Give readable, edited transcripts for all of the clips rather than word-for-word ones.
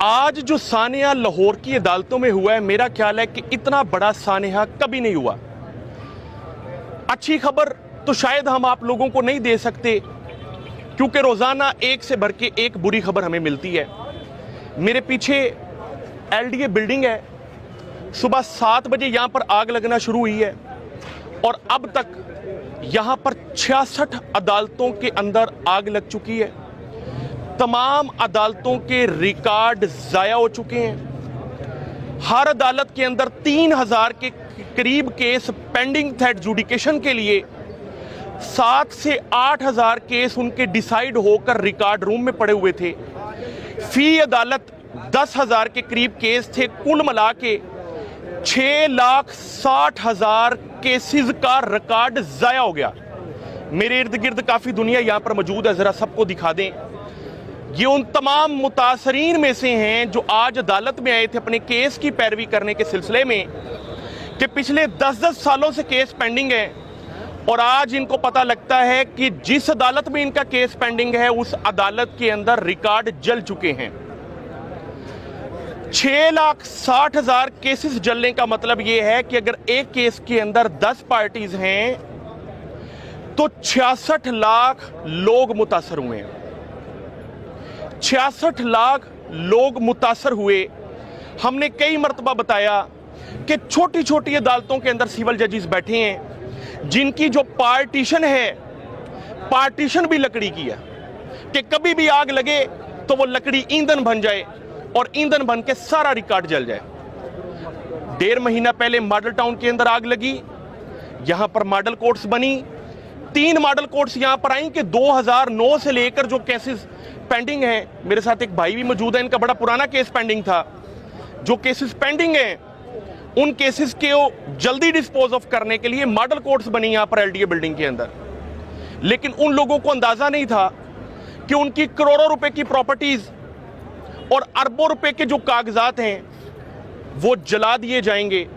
आज जो सानिया लाहौर की अदालतों में हुआ है, मेरा ख्याल है कि इतना बड़ा सानिया कभी नहीं हुआ। अच्छी खबर तो शायद हम आप लोगों को नहीं दे सकते, क्योंकि रोज़ाना एक से भर के एक बुरी खबर हमें मिलती है। मेरे पीछे LDA बिल्डिंग है, सुबह 7 बजे यहाँ पर आग लगना शुरू हुई है और अब तक यहाँ पर 66 अदालतों के अंदर आग लग चुकी है। तमाम अदालतों के रिकॉर्ड ज़ाया हो चुके हैं। हर अदालत के अंदर 3000 के करीब केस पेंडिंग थे एडजुडिकेशन के लिए। 7 से 8000 केस उनके डिसाइड होकर रिकॉर्ड रूम में पड़े हुए थे। फी अदालत 10,000 के करीब केस थे। कुल मिला के 6,60,000 केसेस का रिकॉर्ड ज़ाया हो गया। मेरे इर्द गिर्द काफ़ी दुनिया यहाँ पर मौजूद है, ज़रा सबको दिखा दें। ये उन तमाम मुतासरीन में से हैं जो आज अदालत में आए थे अपने केस की पैरवी करने के सिलसिले में कि पिछले 10-10 सालों से केस पेंडिंग है और आज इनको पता लगता है कि जिस अदालत में इनका केस पेंडिंग है उस अदालत के अंदर रिकॉर्ड जल चुके हैं। 6,60,000 केसेस जलने का मतलब यह है कि अगर एक केस के अंदर 10 पार्टीज हैं तो 66 लाख लोग मुतासर हुए हैं। 66 लाख लोग मुतासर हुए। हमने कई मर्तबा बताया कि छोटी छोटी अदालतों के अंदर सिविल जजेस बैठे हैं जिनकी जो पार्टीशन है, पार्टीशन भी लकड़ी की है कि कभी भी आग लगे तो वो लकड़ी ईंधन बन जाए और ईंधन बन के सारा रिकॉर्ड जल जाए। 1.5 महीना पहले मॉडल टाउन के अंदर आग लगी, यहां पर मॉडल कोर्ट्स बनी। 3 मॉडल कोर्ट्स यहां पर आई कि 2009 से लेकर जो केसेस पेंडिंग है, मेरे साथ एक भाई भी मौजूद है, इनका बड़ा पुराना केस पेंडिंग था। जो केसेस पेंडिंग हैं उन केसेस के जल्दी डिस्पोज ऑफ करने के लिए मॉडल कोर्ट्स बनी यहां पर LDA बिल्डिंग के अंदर। लेकिन उन लोगों को अंदाजा नहीं था कि उनकी करोड़ों रुपए की प्रॉपर्टीज और अरबों रुपए के जो कागजात हैं वो जला दिए जाएंगे।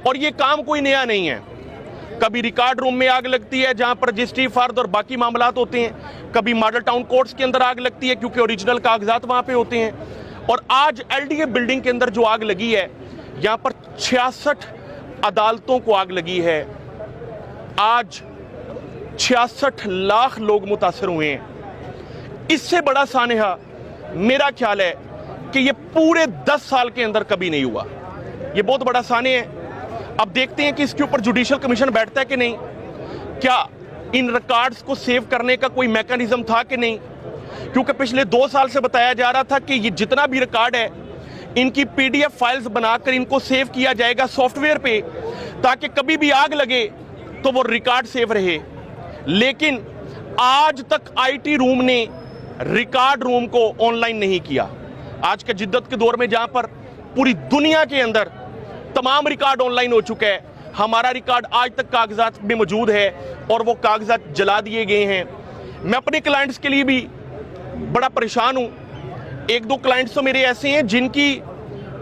और ये काम कोई नया नहीं है। कभी रिकॉर्ड रूम में आग लगती है जहां पर रजिस्ट्री फर्द और बाकी मामलात होते हैं, कभी मॉडल टाउन कोर्ट्स के अंदर आग लगती है क्योंकि ओरिजिनल कागजात वहां पे होते हैं। और आज LDA बिल्डिंग के अंदर जो आग लगी है, यहां पर 66 अदालतों को आग लगी है। आज 66 लाख लोग मुतासर हुए हैं। इससे बड़ा सानिया मेरा ख्याल है कि ये पूरे 10 साल के अंदर कभी नहीं हुआ। ये बहुत बड़ा सानिया है। अब देखते हैं कि इसके ऊपर जुडिशल कमीशन बैठता है कि नहीं, क्या इन रिकॉर्ड्स को सेव करने का कोई मैकेनिज्म था कि नहीं, क्योंकि पिछले 2 साल से बताया जा रहा था कि ये जितना भी रिकॉर्ड है इनकी PDF फाइल्स बनाकर इनको सेव किया जाएगा सॉफ्टवेयर पे, ताकि कभी भी आग लगे तो वो रिकॉर्ड सेव रहे। लेकिन आज तक IT रूम ने रिकॉर्ड रूम को ऑनलाइन नहीं किया। आज के जिद्दत के दौर में जहां पर पूरी दुनिया के अंदर तमाम रिकॉर्ड ऑनलाइन हो चुका है, हमारा रिकॉर्ड आज तक कागजात में मौजूद है और वो कागजात जला दिए गए हैं। मैं अपने क्लाइंट्स के लिए भी बड़ा परेशान हूं। 1-2 क्लाइंट्स तो मेरे ऐसे हैं जिनकी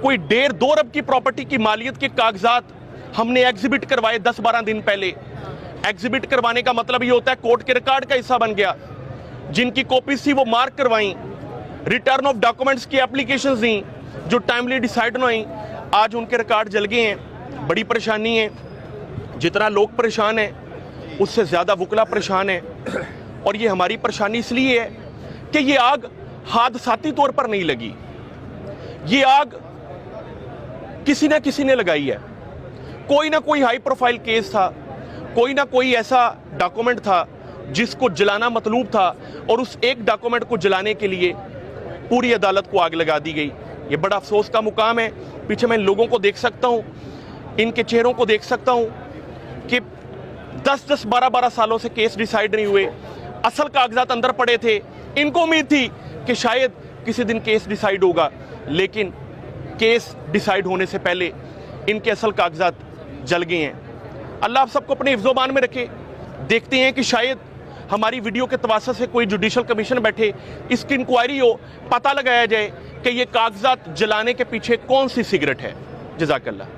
कोई 1.5-2 अरब की प्रॉपर्टी की मालियत के कागजात हमने एग्जिबिट करवाए 10-12 दिन पहले। एग्जिबिट करवाने का मतलब ये होता है कोर्ट के रिकॉर्ड का हिस्सा बन गया। जिनकी कॉपीज थी वो मार्क करवाई, रिटर्न ऑफ डॉक्यूमेंट्स की एप्लीकेशंस दी जो टाइमली डिसाइड न हुई, आज उनके रिकॉर्ड जल गए हैं। बड़ी परेशानी है। जितना लोग परेशान हैं उससे ज़्यादा वकला परेशान है। और ये हमारी परेशानी इसलिए है कि ये आग हादसाती तौर पर नहीं लगी, ये आग किसी ना किसी ने लगाई है। कोई ना कोई हाई प्रोफाइल केस था, कोई ना कोई ऐसा डॉक्यूमेंट था जिसको जलाना मतलूब था और उस एक डॉक्यूमेंट को जलाने के लिए पूरी अदालत को आग लगा दी गई। ये बड़ा अफसोस का मुकाम है। पीछे मैं लोगों को देख सकता हूँ, इनके चेहरों को देख सकता हूँ कि 10-10, 12-12 सालों से केस डिसाइड नहीं हुए। असल कागजात अंदर पड़े थे। इनको उम्मीद थी कि शायद किसी दिन केस डिसाइड होगा, लेकिन केस डिसाइड होने से पहले इनके असल कागजात जल गए हैं। अल्लाह आप सबको अपने हिफ्ज़-ओ-मान में रखे। देखते हैं कि शायद हमारी वीडियो के तवासत से कोई जुडिशल कमीशन बैठे, इसकी इंक्वायरी हो, पता लगाया जाए कि ये कागजात जलाने के पीछे कौन सी सिगरेट है। जज़ाकल्लाह।